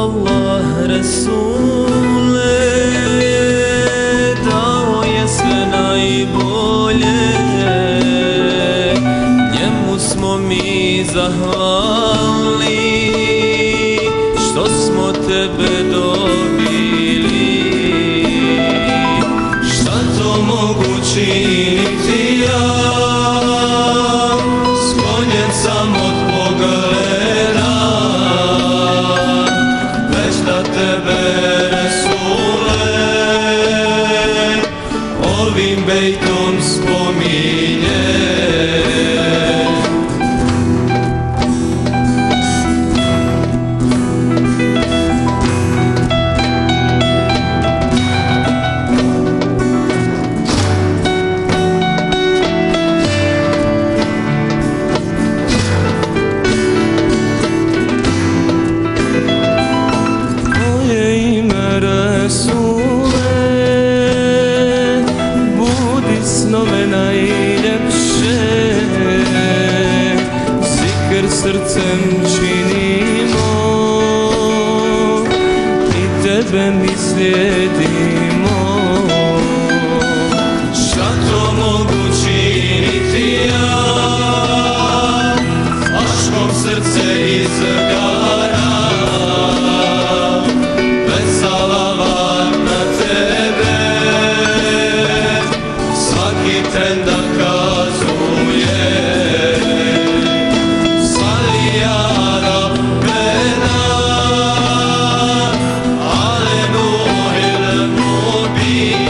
Allah Resule dao je sve najbolje, njemu smo mi zahvalni što smo tebe dobili. Šta to mogu činiti ja, sklonjen sam od pogleda, već da tebe Resule ovim bejtom spominje. Snove najljepše zikr srcem činimo i tebe mi slijedimo. Šta to mogu činiti ja, aškom srce izgara, bez salavat na tebe tren da kazuje. Sali ya Rabbena ale Nuhil Mubin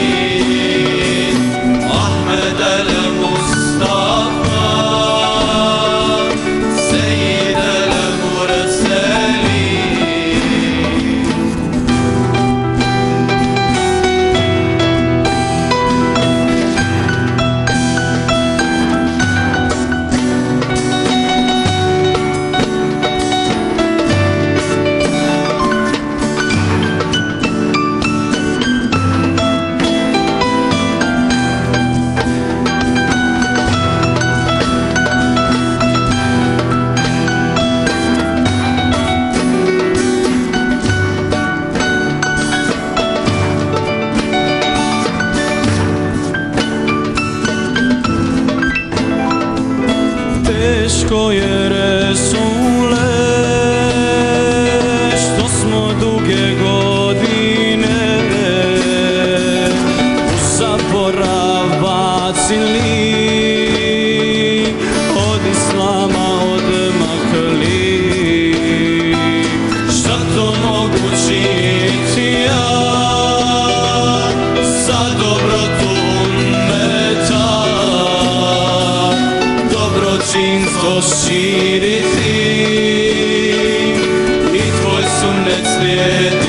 Ahmed el Mustafa Seyyid el Murselin. Teško je Resule što smo duge godine u zaborav bacili, od islama odmakli. Šta to mogu činiti ja za dobrotu ummeta, dobročinstvo širiti i tvoj sunnet slijediti.